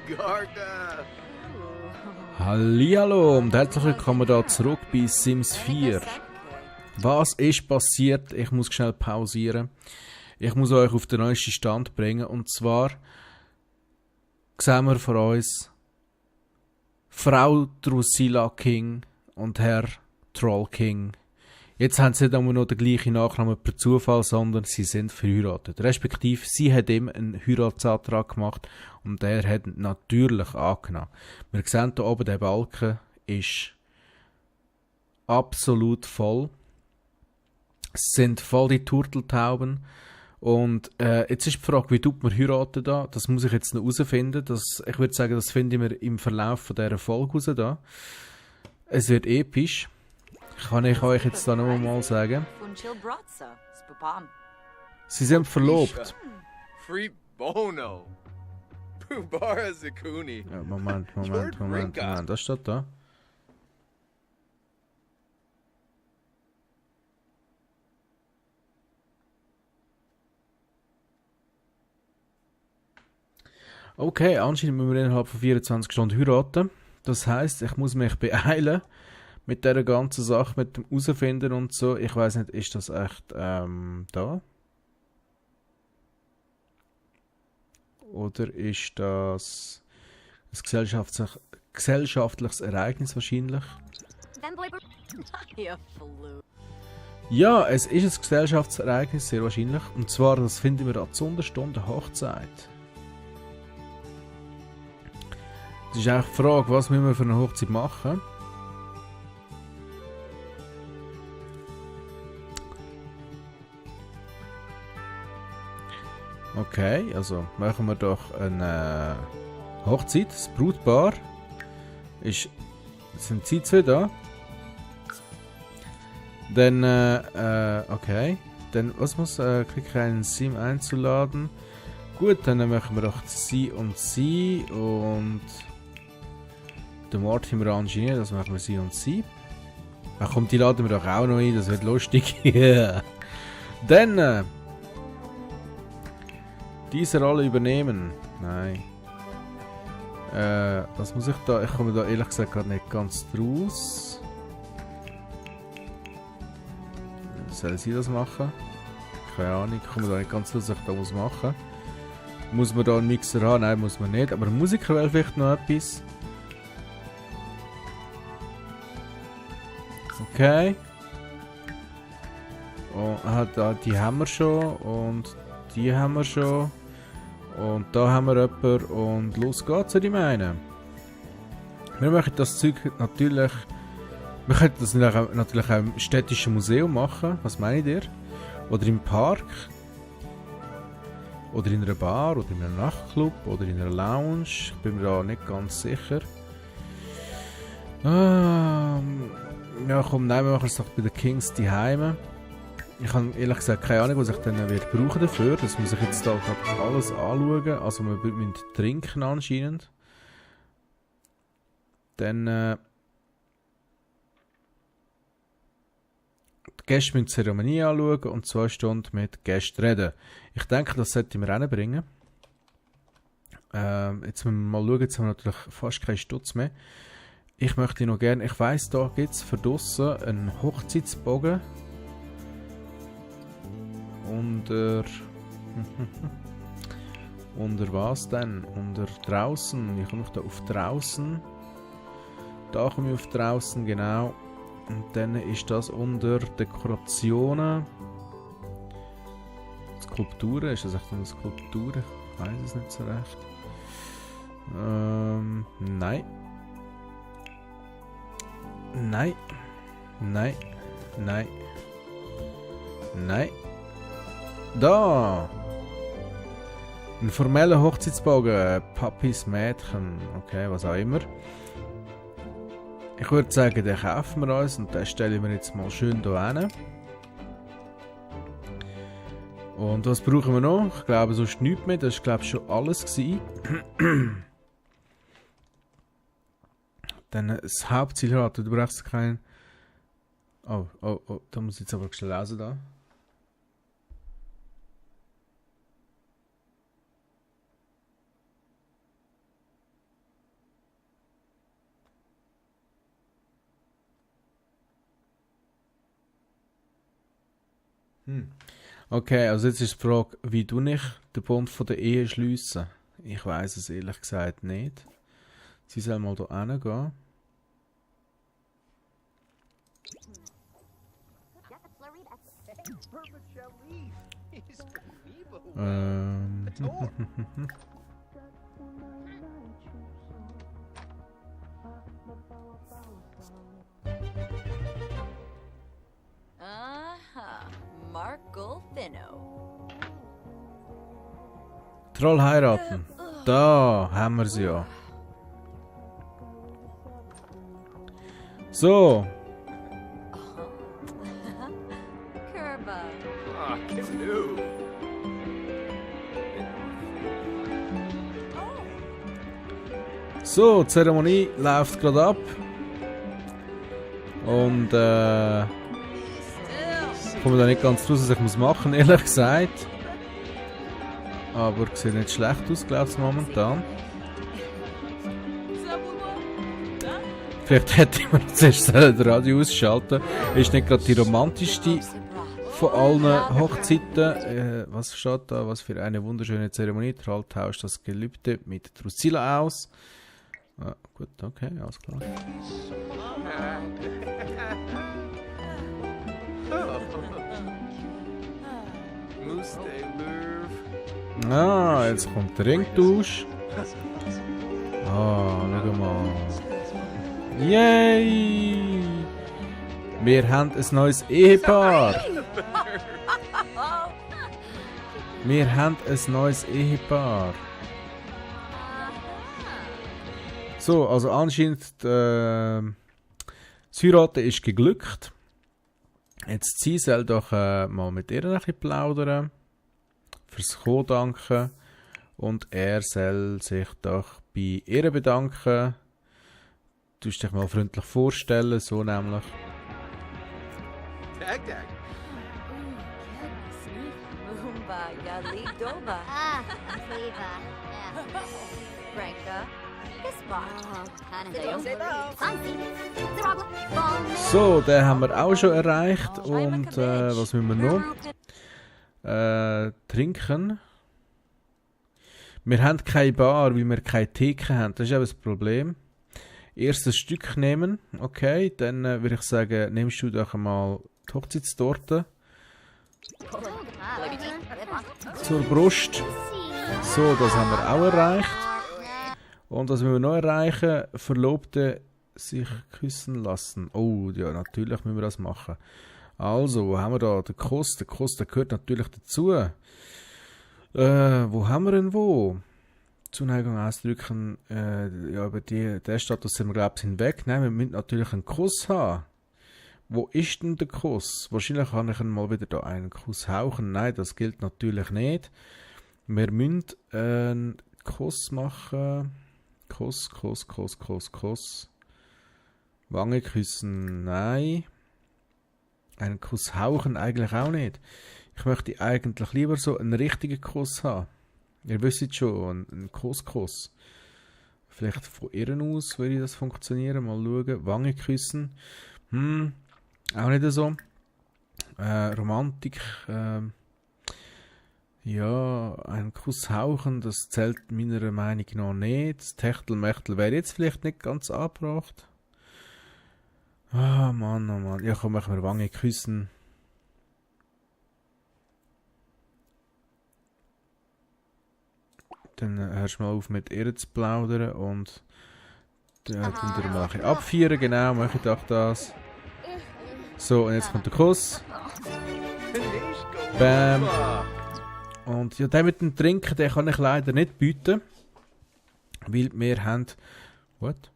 Garga! Hallihallo und herzlich willkommen da zurück bei Sims 4. Was ist passiert? Ich muss schnell pausieren. Ich muss euch auf den neuesten Stand bringen. Und zwar sehen wir vor uns Frau Drusilla King und Herr Troll King. Jetzt haben sie nicht einmal noch den gleichen Nachnamen per Zufall, sondern sie sind verheiratet. Respektive, sie hat ihm einen Heiratsantrag gemacht und er hat ihn natürlich angenommen. Wir sehen hier oben, der Balken ist absolut voll. Es sind voll die Turteltauben. Und jetzt ist die Frage, wie tut man heiraten da? Das muss ich jetzt noch herausfinden. Ich würde sagen, das finden wir im Verlauf von dieser Folge raus da. Es wird episch. Kann ich euch jetzt da noch mal sagen. Sie sind verlobt. Free Bono! Pubara Zakuni! Ja, Moment. Das steht da. Okay, anscheinend müssen wir innerhalb von 24 Stunden heiraten. Das heisst, ich muss mich beeilen mit dieser ganzen Sache, mit dem Herausfinden und so. Ich weiss nicht, ist das echt da? Oder ist das ein gesellschaftliches Ereignis wahrscheinlich? Ja, es ist ein Gesellschaftsereignis, sehr wahrscheinlich. Und zwar, das finden wir an der Sonderstunde Hochzeit. Das ist eigentlich die Frage, was müssen wir für eine Hochzeit machen? Okay, also machen wir doch eine Hochzeit. Das Brautpaar sind sie zwei da. Dann, okay. Dann, was muss, klicke einen Sim einzuladen. Gut, dann machen wir doch sie und sie und den Martin wir arrangieren, das machen wir sie und sie. Ach komm, die laden wir doch auch noch ein, das wird lustig. Dann, diese Rolle übernehmen. Nein. Was muss ich da? Ich komme da ehrlich gesagt gerade nicht ganz draus. Soll sie das machen? Keine Ahnung, ich komme da nicht ganz draus, was ich da muss machen. Muss man da einen Mixer haben? Nein, muss man nicht. Aber ein Musiker wäre vielleicht noch etwas. Okay. Oh, die haben wir schon. Und die haben wir schon. Und da haben wir jemanden. Und los geht's, würde ich meinen. Wir möchten das Zeug natürlich... Wir könnten das natürlich auch im städtischen Museum machen. Was meint ihr? Oder im Park. Oder in einer Bar. Oder in einem Nachtclub. Oder in einer Lounge. Ich bin mir da nicht ganz sicher. Ja komm, nein, wir machen es doch bei den Kings die Heime. Ich habe ehrlich gesagt keine Ahnung, was ich dann brauchen dafür. Das muss ich jetzt da alles anschauen. Also wir müssen trinken anscheinend. Dann die Gäste müssen die Zeremonie anschauen und 2 Stunden mit Gästen reden. Ich denke, das sollten wir reinbringen. Jetzt müssen wir mal schauen, jetzt haben wir natürlich fast keinen Stutz mehr. Ich möchte noch gerne, ich weiss, da gibt es für draussen einen Hochzeitsbogen. Unter was denn? Unter draußen. Wie komme ich da auf draußen? Da komme ich auf draußen, genau. Und dann ist das unter Dekorationen. Skulpturen, ist das echt eine Skulptur? Ich weiß es nicht so recht. Nein. Nein. Nein. Nein. Nein. Da! Ein formeller Hochzeitsbogen. Papis Mädchen. Okay, was auch immer. Ich würde sagen, den kaufen wir uns und den stellen wir jetzt mal schön hier hin. Und was brauchen wir noch? Ich glaube sonst nichts mehr. Das war glaube ich schon alles gewesen. Dann das Hauptziel hat, du brauchst keinen... Oh, da muss ich jetzt aber schnell lesen da. Okay, also jetzt ist die Frage, wie tue ich den Bund von der Ehe schliessen? Ich weiss es ehrlich gesagt nicht. Sie soll mal hier hingehen. Margolfino. Troll heiraten. Da haben wir sie ja. So. Curva. Ah, canoe. So, die Zeremonie läuft gerade ab. Und ich komme da nicht ganz raus, was ich muss machen, ehrlich gesagt. Aber sieht nicht schlecht aus, glaube ich, momentan. Vielleicht hätte ich mir zuerst das Radio ausschalten. Ist nicht gerade die romantischste von allen Hochzeiten. Was steht da? Was für eine wunderschöne Zeremonie. Troll tauscht das Gelübde mit Drusilla aus. Ah, gut, okay, alles klar. Moose de Louvre. Ah, jetzt kommt der Ringtausch. Ah, schau mal. Yay! Wir haben ein neues Ehepaar. Wir haben ein neues Ehepaar. So, also anscheinend das Heiraten ist geglückt. Jetzt sie soll doch mal mit ihr ein bisschen plaudern. Fürs Kommen danken. Und er soll sich doch bei ihr bedanken. Du dich mal freundlich vorstellen, so nämlich. Tag tag. Mumba Yalidova. Ah, Cleva. Yeah. Franca. So, den haben wir auch schon erreicht. Und was müssen wir noch? Trinken. Wir haben keine Bar, weil wir keine Theke haben. Das ist eben das Problem. Erst ein Stück nehmen. Okay, dann würde ich sagen, nimmst du doch einmal die Hochzeitstorte. Zur Brust. So, das haben wir auch erreicht. Und was müssen wir noch erreichen? Verlobte sich küssen lassen. Oh, ja, natürlich müssen wir das machen. Also, wo haben wir da? Der Kuss. Der Kuss, der gehört natürlich dazu. Wo haben wir denn wo? Zuneigung ausdrücken. Ja, über den Status sind wir, glaube ich, hinweg. Nein, wir müssen natürlich einen Kuss haben. Wo ist denn der Kuss? Wahrscheinlich kann ich mal wieder da einen Kuss hauchen. Nein, das gilt natürlich nicht. Wir müssen einen Kuss machen. Kuss. Wange küssen, nein. Einen Kuss hauchen eigentlich auch nicht. Ich möchte eigentlich lieber so einen richtigen Kuss haben. Ihr wisst schon, einen Kuss. Vielleicht von innen aus würde das funktionieren. Mal schauen. Wange küssen. Auch nicht so. Romantik. Ja, einen Kuss hauchen, das zählt meiner Meinung nach nicht. Das Techtelmechtel wäre jetzt vielleicht nicht ganz angebracht. Ah, Mann, oh Mann. Ja, komm, machen wir Wange küssen. Dann hörst du mal auf mit ihr zu plaudern und dann wir mal ein bisschen abfeiern, genau, mache ich doch das. So, und jetzt kommt der Kuss. Bam. Und ja, den mit dem Trinken, den kann ich leider nicht bieten. Weil wir haben... What?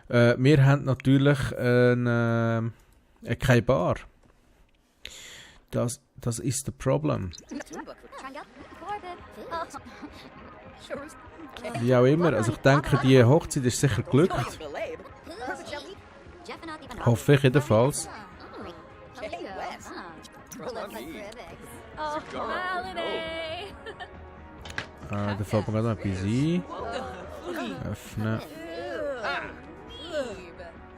Wir haben natürlich keine Bar. Das ist das Problem. Wie auch immer, also ich denke, die Hochzeit ist sicher glückt. Hoffe ich jedenfalls. Da fällt mir gerade noch etwas ein. Öffnen.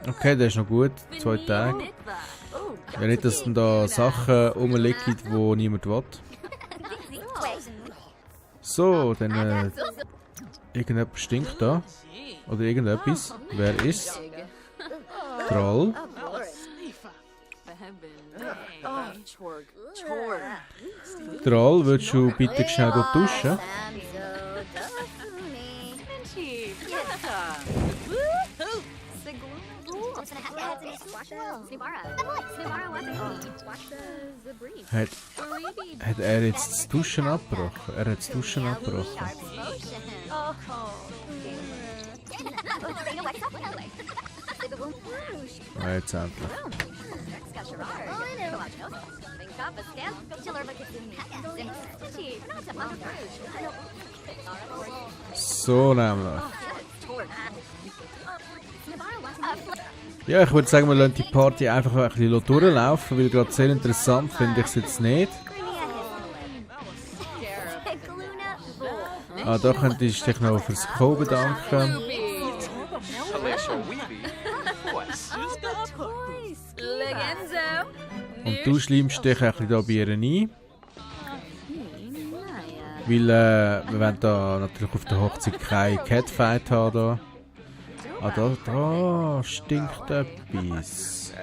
Okay, das ist noch gut. 2 Tage. Wenn nicht, dass dann da Sachen rumliegen, die niemand will. So, dann irgendjemand stinkt da. Oder irgendetwas. Wer ist? Troll. Troll, willst du bitte schnell duschen? Hat er jetzt das Duschen abgebrochen? Er hat das Duschen abgebrochen. Ah, jetzt endlich. So nämlich. Ja, ich würde sagen, wir lassen die Party einfach ein bisschen durchlaufen, weil gerade sehr interessant finde ich es jetzt nicht. Ah, da könntest du dich noch fürs Co bedanken. Und du schleimst dich ein bisschen da bei ihr ein. Weil wir wollen da natürlich auf der Hochzeit keine Catfight haben. Da. Ah, da stinkt etwas.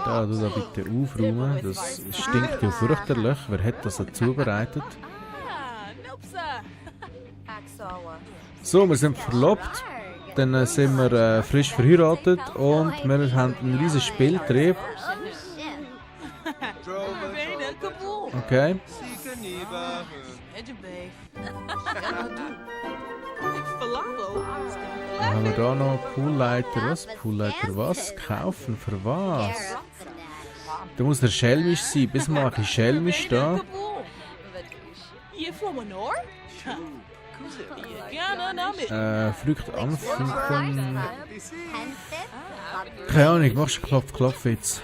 Da, du da bitte aufräumen. Das stinkt ja fürchterlich. Wer hat das zubereitet? So, wir sind verlobt. Dann sind wir frisch verheiratet und wir haben einen riesen Spieltrieb. Okay. Dann haben wir da noch Poolleiter. Was? Poolleiter was? Kaufen? Für was? Da muss der schelmisch sein. Bis mal ein bisschen schelmisch da. Früchte anfügen. Keine Ahnung, machst du Klopf jetzt.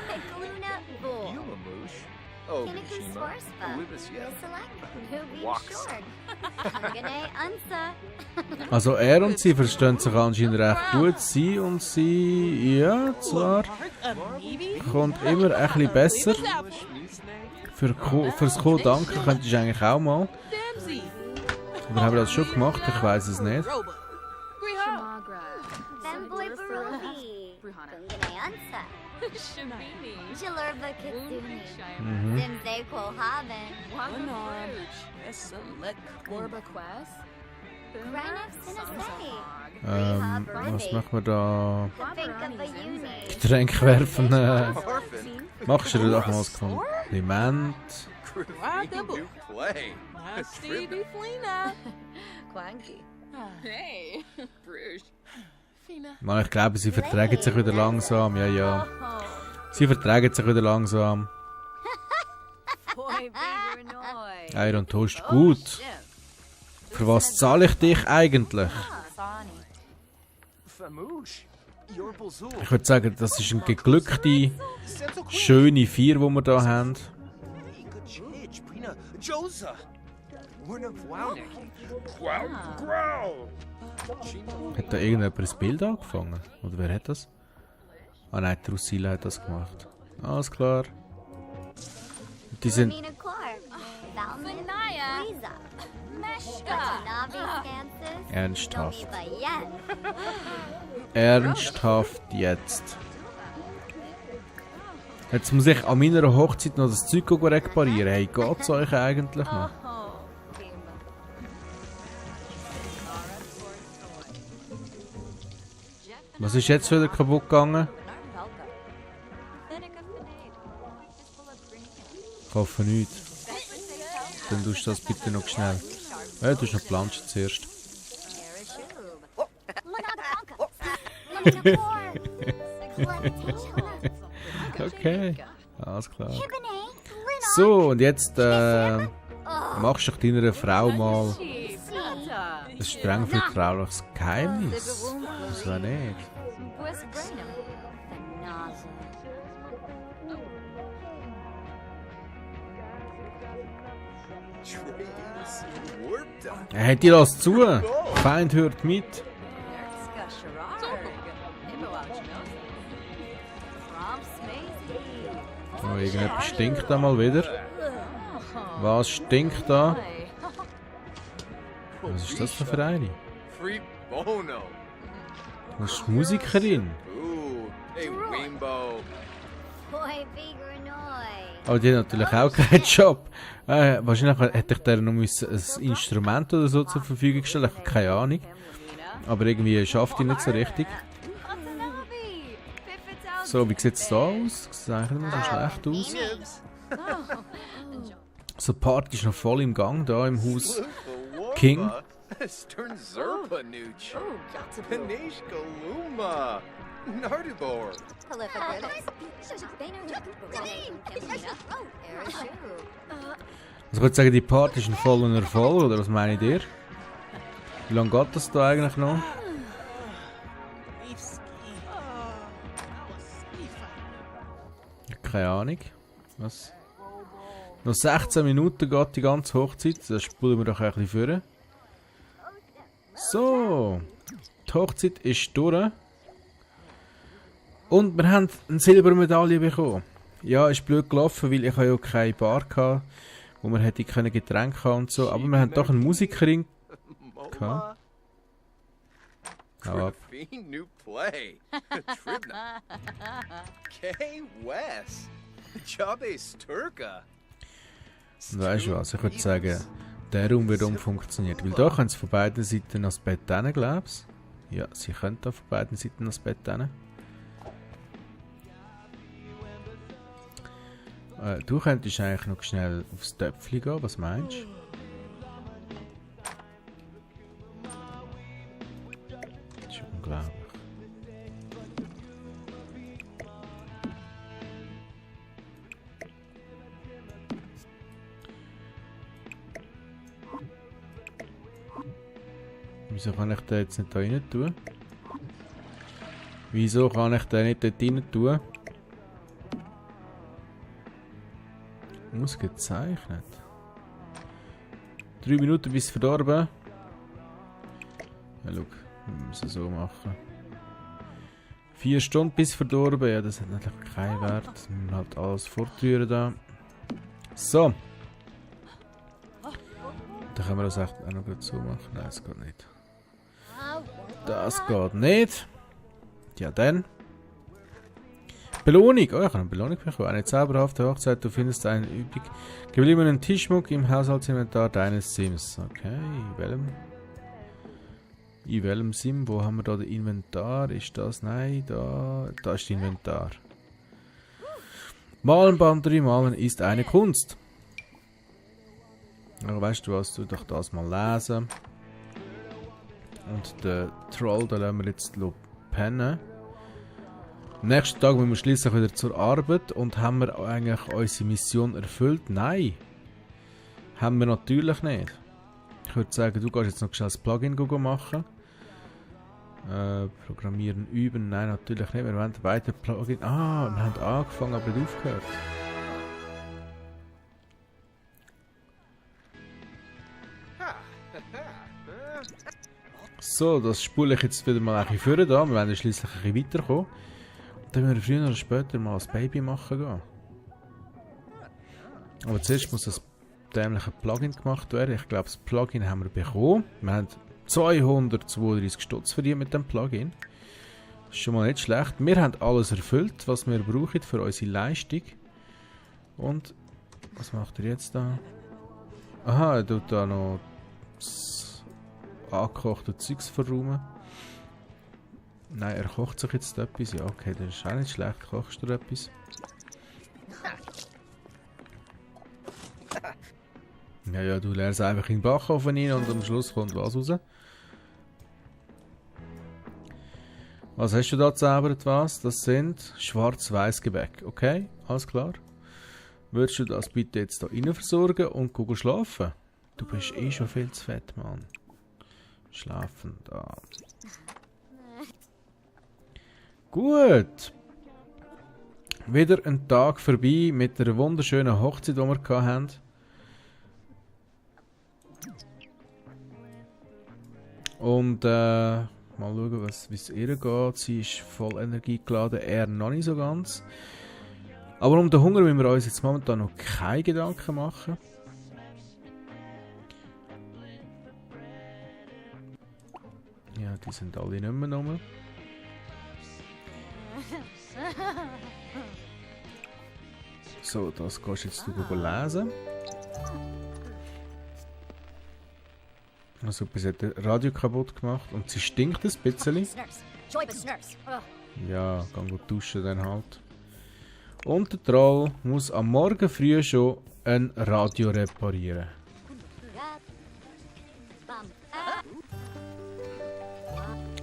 Also er und sie verstehen sich anscheinend recht gut. Sie und sie, ja, zwar kommt immer ein bisschen besser. Fürs Co danken könntest du eigentlich auch mal. Oder haben wir das schon gemacht? Ich weiß es nicht. Was machen wir da? Getränk werfen. Machst du doch mal das Kompliment? Mann, ich glaube, sie vertragen sich wieder langsam. Ja, ja. Sie vertragen sich wieder langsam. Eier und Toast, gut. Für was zahle ich dich eigentlich? Ich würde sagen, das ist eine geglückte, schöne Feier, die wir hier haben. Hat da irgendjemand ein Bild angefangen? Oder wer hat das? Ah nein, Drusilla hat das gemacht. Alles klar. Die sind... Ernsthaft. Ernsthaft jetzt. Jetzt muss ich an meiner Hochzeit noch das Zeug reparieren. Hey, geht's euch eigentlich noch? Was ist jetzt wieder kaputt gegangen? Ich hoffe nicht. Dann tust du das bitte noch schnell. Ja, du hast noch Planschen zuerst. Okay, alles klar. So, und jetzt machst du deiner Frau mal ein streng vertrauliches Geheimnis. Das war nicht. Hey, die lässt zu. Feind hört mit. Oh, irgendetwas stinkt da mal wieder. Was stinkt da? Was ist das denn für eine? Free Bono. Das ist die Musikerin. Ooh, hey Rainbow. Boy, Bigranoi. Aber die hat natürlich auch keinen Job. Wahrscheinlich hätte ich der noch ein Instrument oder so zur Verfügung gestellt. Ich habe keine Ahnung. Aber irgendwie schafft die nicht so richtig. So, wie sieht es da aus? Sieht eigentlich nicht mehr so schlecht aus. Nibs. So, die Party ist noch voll im Gang da im Haus King. Stern Zerpa Nooch. Panish Galuma. Nardibor. Also ich würde sagen, die Party ist ein voller Erfolg, oder was meint ihr? Wie lange geht das da eigentlich noch? Keine Ahnung. Was? Noch 16 Minuten geht die ganze Hochzeit. Das spulen wir doch ein bisschen vor. So. Die Hochzeit ist durch. Und wir haben eine Silbermedaille bekommen. Ja, ist blöd gelaufen, weil ich ja keine Bar hatte, wo man hätte können Getränke haben und so. Aber wir haben doch eine Musikerin gehabt. Hau ab. Griffin new play. Tribna. K West. Jabes Turka. Und weißt du was, ich würde sagen, der Raum wird umfunktioniert. Weil da können sie von beiden Seiten ans Bett hin, glaubst du? Ja, sie können da von beiden Seiten ans Bett hin. Du könntest eigentlich noch schnell aufs Töpfchen gehen, was meinst du? Das ist unglaublich. Wieso kann ich den jetzt nicht da rein tun? Wieso kann ich den nicht dort rein tun? Ausgezeichnet. 3 Minuten bis verdorben. Ja, schau, wir müssen es so machen. 4 Stunden bis verdorben. Ja, das hat natürlich keinen Wert. Wir müssen halt alles fortrühren da. So. Dann können wir das echt auch noch gut so machen. Nein, das geht nicht. Das geht nicht. Ja, dann. Belohnung! Oh, ich habe eine Belohnung bekommen. Eine zauberhafte Hochzeit. Du findest einen übrig gebliebenen Tischmuck im Haushaltsinventar deines Sims. Okay, in welchem Sim? Wo haben wir da das Inventar? Ist das? Nein, da ist das Inventar. Malen, Banderie, malen ist eine Kunst. Aber weißt du was, du doch das mal lesen. Und den Troll, da lassen wir jetzt pennen. Am nächsten Tag müssen wir schließlich wieder zur Arbeit und haben wir eigentlich unsere Mission erfüllt? Nein. Haben wir natürlich nicht. Ich würde sagen, du gehst jetzt noch schnell das Plugin machen. Programmieren, üben. Nein, natürlich nicht. Wir wollen weiter Plugin. Ah, wir haben angefangen, aber nicht aufgehört. So, das spule ich jetzt wieder mal ein bisschen vor da. Wir werden schließlich ein bisschen weiterkommen. Dann müssen wir früher oder später mal das Baby machen gehen. Aber zuerst muss das dämliche Plugin gemacht werden. Ich glaube, das Plugin haben wir bekommen. Wir haben 232 Stutz verdient mit dem Plugin. Das ist schon mal nicht schlecht. Wir haben alles erfüllt, was wir brauchen für unsere Leistung. Und was macht er jetzt da? Aha, er tut da noch das angekochte Zeugs verräumen. Nein, er kocht sich jetzt etwas. Ja, okay, das ist auch nicht schlecht. Kochst du etwas? Ja, du leerst einfach in den Backofen rein und am Schluss kommt was raus. Was hast du da gezaubert? Was? Das sind schwarz-weiß Gebäck. Okay, alles klar. Würdest du das bitte jetzt da rein versorgen und gucken schlafen? Du bist eh schon viel zu fett, Mann. Schlafen da. Gut. Wieder ein Tag vorbei mit einer wunderschönen Hochzeit, die wir hatten. Und mal schauen, wie es ihr geht. Sie ist voll Energie geladen, er noch nicht so ganz. Aber um den Hunger müssen wir uns jetzt momentan noch keine Gedanken machen. Ja, die sind alle nicht mehr rum. So, das gehst jetzt du lesen. Also, bis hat das Radio kaputt gemacht und sie stinkt ein bisschen. Snurfs. Joybus Snurfs. Ugh. Ja, geh gut duschen dann halt. Und der Troll muss am Morgen früh schon ein Radio reparieren.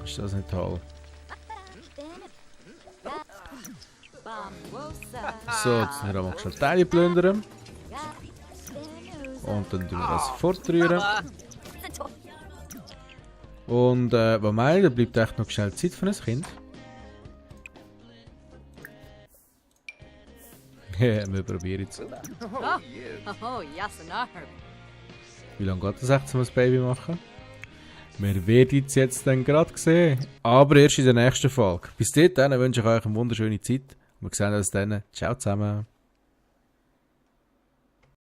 Ist das nicht toll? So, jetzt haben wir mal schnell Teile plündern. Und dann tun wir das fortrühren. Und was meint ihr, da bleibt echt noch schnell Zeit für ein Kind. Wir probieren jetzt. Oh, Yasanar. Wie lange geht das echt, um ein Baby machen? Wir werden es jetzt dann gerade sehen. Aber erst in der nächsten Folge. Bis dahin wünsche ich euch eine wunderschöne Zeit. Wir sehen uns dann. Ciao zusammen.